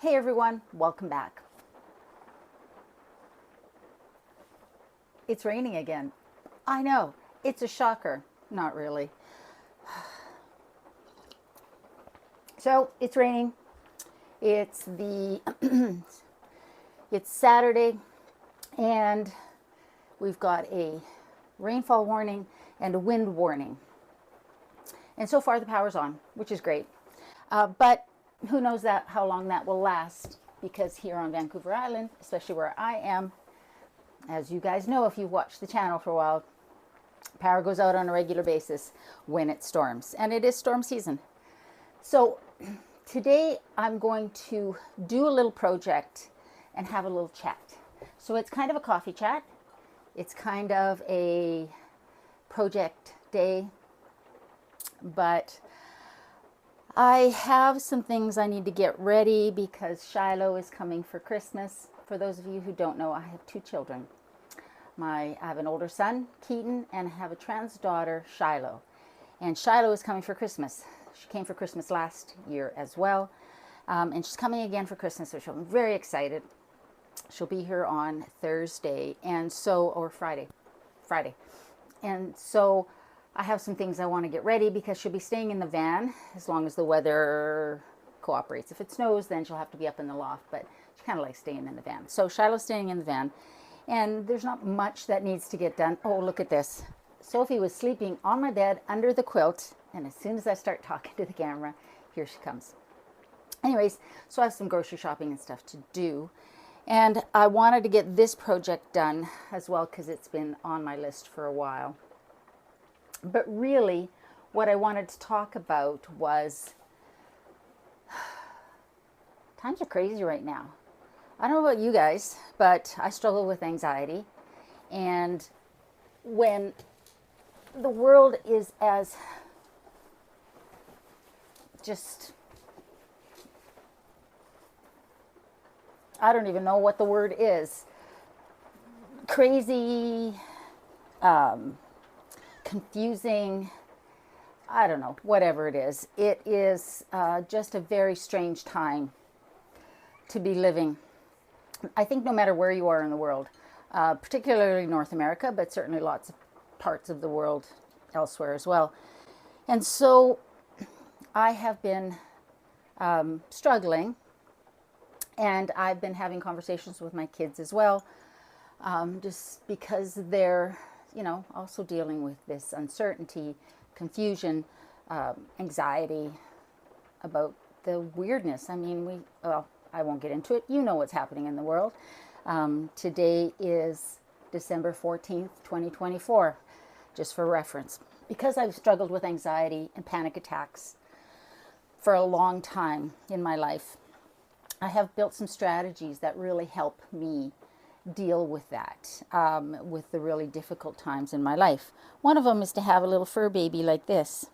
Hey everyone, welcome back. It's raining again. I know, it's a shocker. Not really. So it's raining. It's it's Saturday, and we've got a rainfall warning and a wind warning. And so far the power's on, which is great. But who knows how long that will last, because here on Vancouver Island, especially where I am, as you guys know if you've watched the channel for a while, power goes out on a regular basis when it storms, and it is storm season. So today I'm going to do a little project and have a little chat. So it's kind of a coffee chat. It's kind of a project day, but I have some things I need to get ready because Shiloh is coming for Christmas. For those of you who don't know, I have two children. I have an older son, Keaton, and I have a trans daughter, Shiloh. And Shiloh is coming for Christmas. She came for Christmas last year as well. And she's coming again for Christmas, which I'm very excited. She'll be here on Thursday, or Friday. And so I have some things I want to get ready because she'll be staying in the van as long as the weather cooperates. If it snows, then she'll have to be up in the loft, but she kind of likes staying in the van. So Shiloh's staying in the van, and there's not much that needs to get done. Oh, look at this. Sophie was sleeping on my bed under the quilt, and as soon as I start talking to the camera, here she comes. Anyways, so I have some grocery shopping and stuff to do, and I wanted to get this project done as well because it's been on my list for a while. But really, what I wanted to talk about was, times are crazy right now. I don't know about you guys, but I struggle with anxiety. And when the world is as just, I don't even know what the word is, crazy, confusing, I don't know, whatever it is. It is just a very strange time to be living. I think no matter where you are in the world, particularly North America, but certainly lots of parts of the world elsewhere as well. And so I have been struggling, and I've been having conversations with my kids as well, just because they're also dealing with this uncertainty, confusion, anxiety about the weirdness. I mean, I won't get into it. You know what's happening in the world. Today is December 14th, 2024, just for reference. Because I've struggled with anxiety and panic attacks for a long time in my life, I have built some strategies that really help me deal with that, with the really difficult times in my life. One of them is to have a little fur baby like this.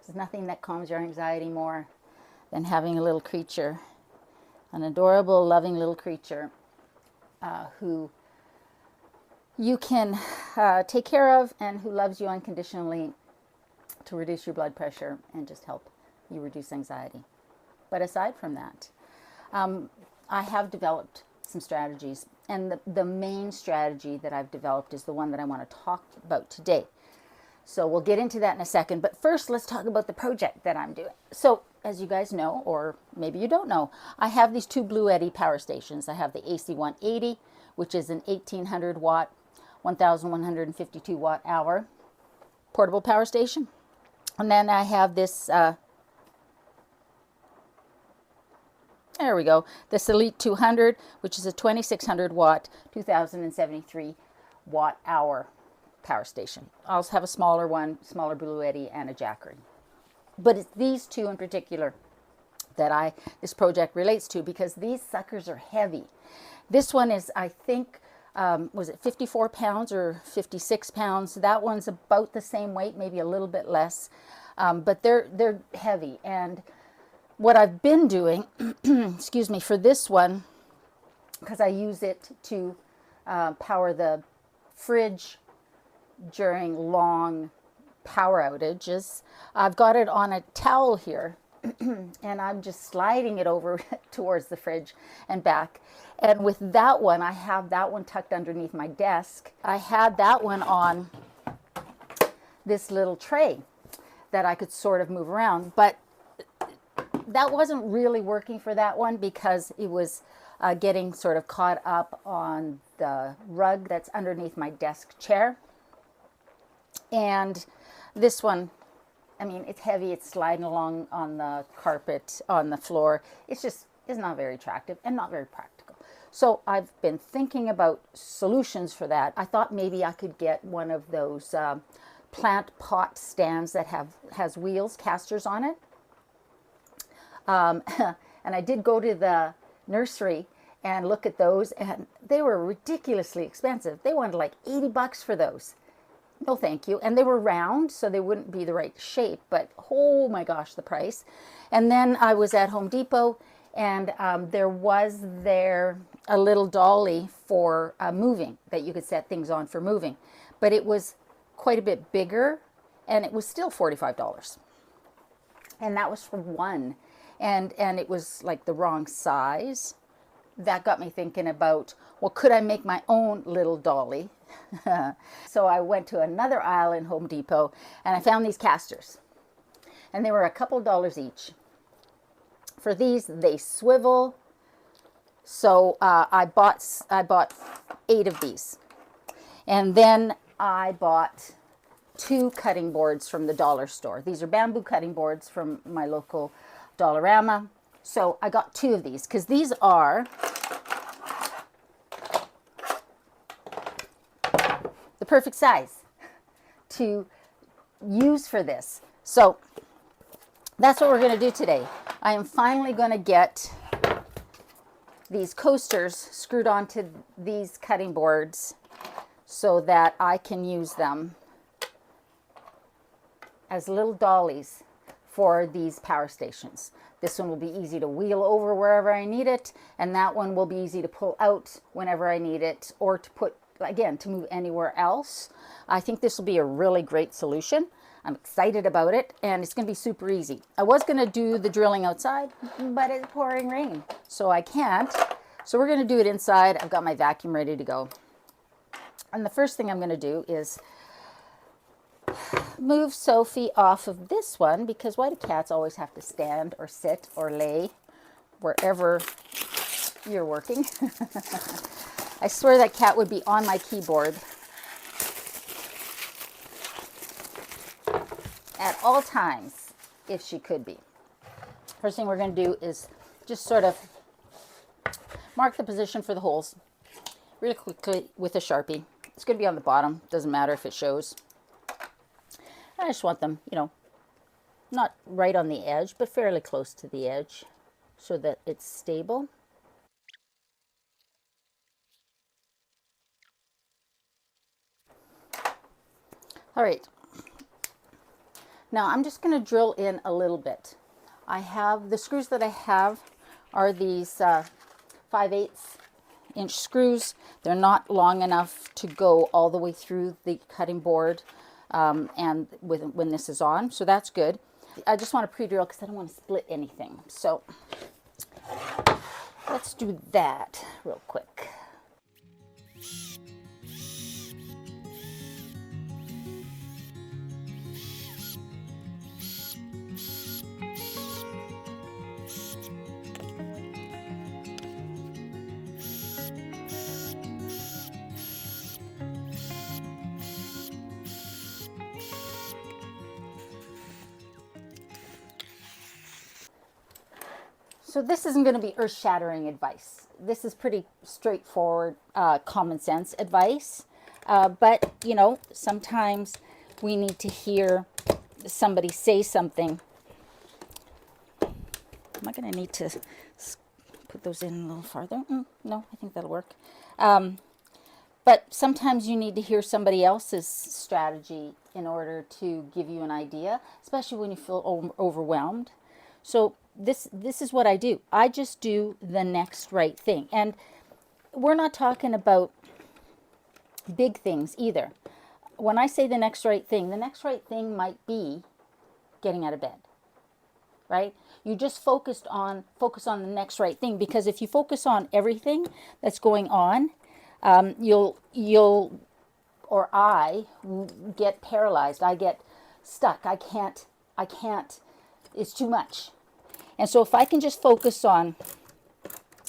There's nothing that calms your anxiety more than having a little creature, an adorable, loving little creature who you can take care of and who loves you unconditionally to reduce your blood pressure and just help you reduce anxiety. But aside from that, I have developed some strategies, and the main strategy that I've developed is the one that I want to talk about today. So we'll get into that in a second, but first let's talk about the project that I'm doing. So as you guys know, or maybe you don't know, I have these two Bluetti power stations. I have the AC-180, which is an 1800 watt, 1152 watt hour portable power station. And then I have this there we go. This Elite 200, which is a 2600 watt, 2073 watt hour power station. I also have a smaller one, smaller Bluetti, and a Jackery. But it's these two in particular that this project relates to, because these suckers are heavy. This one is, I think, was it 54 pounds or 56 pounds? That one's about the same weight, maybe a little bit less. But they're heavy. And what I've been doing, excuse me, for this one, because I use it to power the fridge during long power outages. I've got it on a towel here and I'm just sliding it over towards the fridge and back. And with that one, I have that one tucked underneath my desk. I had that one on this little tray that I could sort of move around, but that wasn't really working for that one because it was getting sort of caught up on the rug that's underneath my desk chair. And this one, I mean, it's heavy, it's sliding along on the carpet, on the floor. It's not very attractive and not very practical. So I've been thinking about solutions for that. I thought maybe I could get one of those plant pot stands that has wheels, casters on it. And I did go to the nursery and look at those, and they were ridiculously expensive. They wanted like $80 for those. No, thank you. And they were round, so they wouldn't be the right shape, but oh my gosh, the price. And then I was at Home Depot, and there was a little dolly for moving that you could set things on for moving, but it was quite a bit bigger, and it was still $45. And that was for one. And it was like the wrong size. That got me thinking about, well, could I make my own little dolly? So I went to another aisle in Home Depot and I found these casters. And they were a couple dollars each. For these, they swivel. So I bought 8 of these. And then I bought 2 cutting boards from the dollar store. These are bamboo cutting boards from my local Dollarama. So I got 2 of these because these are the perfect size to use for this. So that's what we're going to do today. I am finally going to get these coasters screwed onto these cutting boards so that I can use them as little dollies for these power stations. This one will be easy to wheel over wherever I need it, and that one will be easy to pull out whenever I need it, or to put, again, to move anywhere else. I think this will be a really great solution. I'm excited about it, and it's going to be super easy. I was going to do the drilling outside, but it's pouring rain, so I can't. So we're going to do it inside. I've got my vacuum ready to go. And the first thing I'm going to do is move Sophie off of this one, because why do cats always have to stand or sit or lay wherever you're working? I swear that cat would be on my keyboard at all times if she could be. First thing we're going to do is just sort of mark the position for the holes really quickly with a Sharpie. It's going to be on the bottom, doesn't matter if it shows. I just want them, not right on the edge, but fairly close to the edge so that it's stable. All right. Now I'm just going to drill in a little bit. I have, the screws that I have are these 5/8 inch screws. They're not long enough to go all the way through the cutting board. And when this is on, so that's good. I just want to pre-drill because I don't want to split anything. So let's do that real quick. So this isn't going to be earth-shattering advice. This is pretty straightforward, common sense advice. But, sometimes we need to hear somebody say something. Am I going to need to put those in a little farther? No, I think that'll work. But sometimes you need to hear somebody else's strategy in order to give you an idea, especially when you feel overwhelmed. So this is what I do. I just do the next right thing. And we're not talking about big things either. when I say the next right thing might be getting out of bed, right? You just focus on the next right thing, because if you focus on everything that's going on, you'll or I get paralyzed. I get stuck. I can't, it's too much. And so if I can just focus on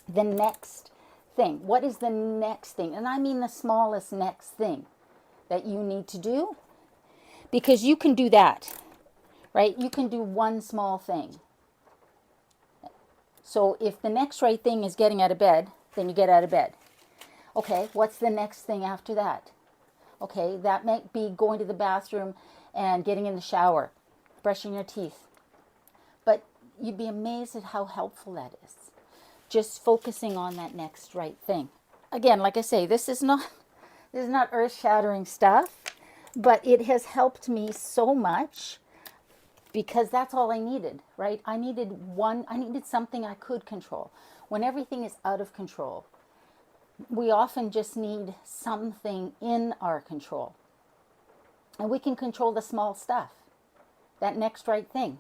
the next thing, what is the next thing? And I mean the smallest next thing that you need to do, because you can do that, right? You can do one small thing. So if the next right thing is getting out of bed, then you get out of bed. Okay, what's the next thing after that? Okay, that might be going to the bathroom and getting in the shower, brushing your teeth. But you'd be amazed at how helpful that is. Just focusing on that next right thing. Again, like I say, this is not earth-shattering stuff, but it has helped me so much, because that's all I needed, right? I needed something I could control. When everything is out of control, we often just need something in our control. And we can control the small stuff. That next right thing.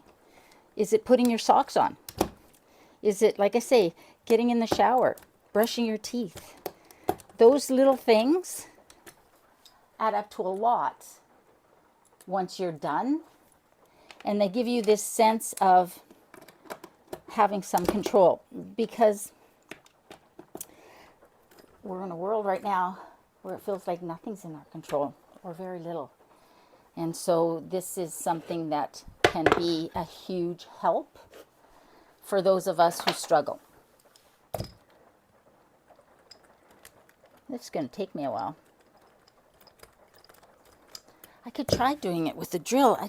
Is it putting your socks on? Is it, like I say, getting in the shower, brushing your teeth? Those little things add up to a lot once you're done. And they give you this sense of having some control, because we're in a world right now where it feels like nothing's in our control, or very little. And so this is something that can be a huge help for those of us who struggle. This is going to take me a while. I could try doing it with the drill.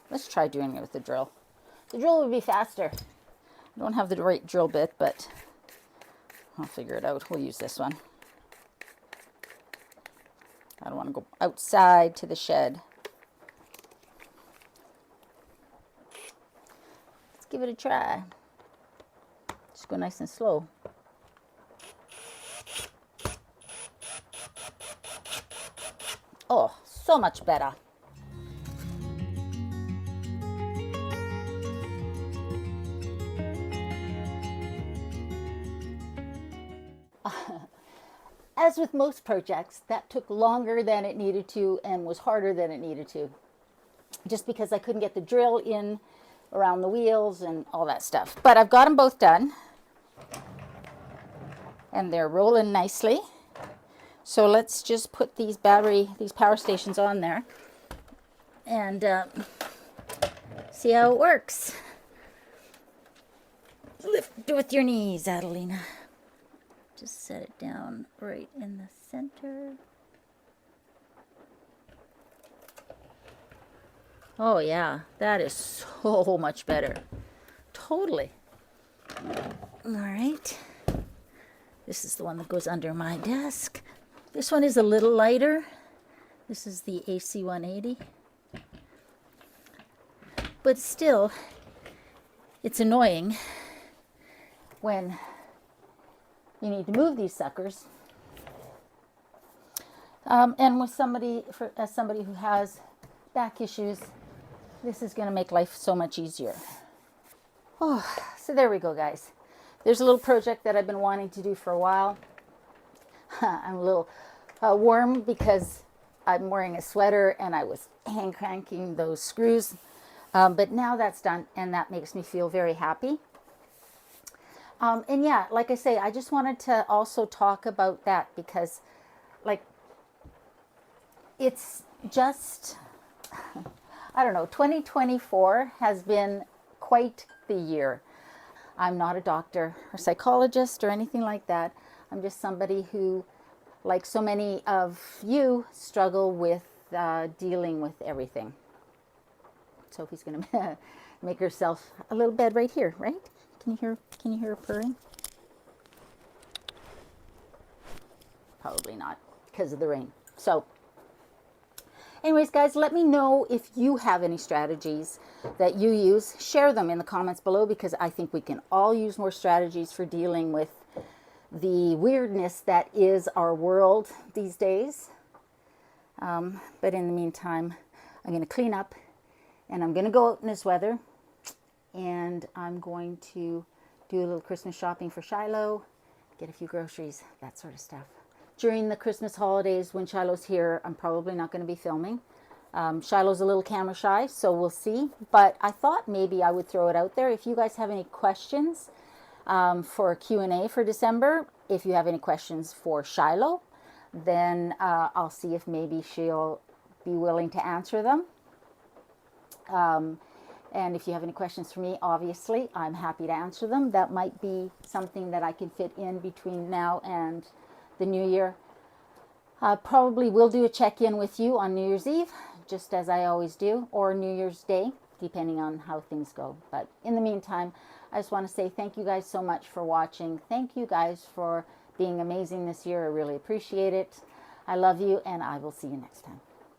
Let's try doing it with the drill. The drill would be faster. I don't have the right drill bit, but I'll figure it out. We'll use this one. I don't want to go outside to the shed. Let's give it a try. Just go nice and slow. Oh, so much better. As with most projects, that took longer than it needed to and was harder than it needed to, just because I couldn't get the drill in around the wheels and all that stuff. But I've got them both done, and they're rolling nicely. So let's just put these power stations on there, and see how it works. Lift with your knees, Adelina. Just set it down right in the center. Oh yeah, that is so much better. Totally. All right. This is the one that goes under my desk. This one is a little lighter. This is the AC 180. But still, it's annoying when you need to move these suckers. And with as somebody who has back issues, this is going to make life so much easier. Oh, so there we go, guys. There's a little project that I've been wanting to do for a while. I'm a little warm because I'm wearing a sweater and I was hand cranking those screws. But now that's done, and that makes me feel very happy. And yeah, like I say, I just wanted to also talk about that, because like, it's just, I don't know, 2024 has been quite the year. I'm not a doctor or psychologist or anything like that. I'm just somebody who, like so many of you, struggle with dealing with everything. Sophie's going to make herself a little bed right here, right? Can you hear her purring? Probably not, because of the rain. So anyways, guys, let me know if you have any strategies that you use. Share them in the comments below, because I think we can all use more strategies for dealing with the weirdness that is our world these days. But in the meantime, I'm going to clean up, and I'm going to go out in this weather, and I'm going to do a little Christmas shopping for Shiloh, get a few groceries, that sort of stuff. During the Christmas holidays, when Shiloh's here, I'm probably not going to be filming. Shiloh's a little camera shy, so we'll see. But I thought maybe I would throw it out there. If you guys have any questions for a Q&A for December, if you have any questions for Shiloh, then I'll see if maybe she'll be willing to answer them. And if you have any questions for me, obviously, I'm happy to answer them. That might be something that I can fit in between now and the New Year. Probably will do a check-in with you on New Year's Eve, just as I always do, or New Year's Day, depending on how things go. But in the meantime, I just want to say thank you guys so much for watching. Thank you guys for being amazing this year. I really appreciate it. I love you, and I will see you next time.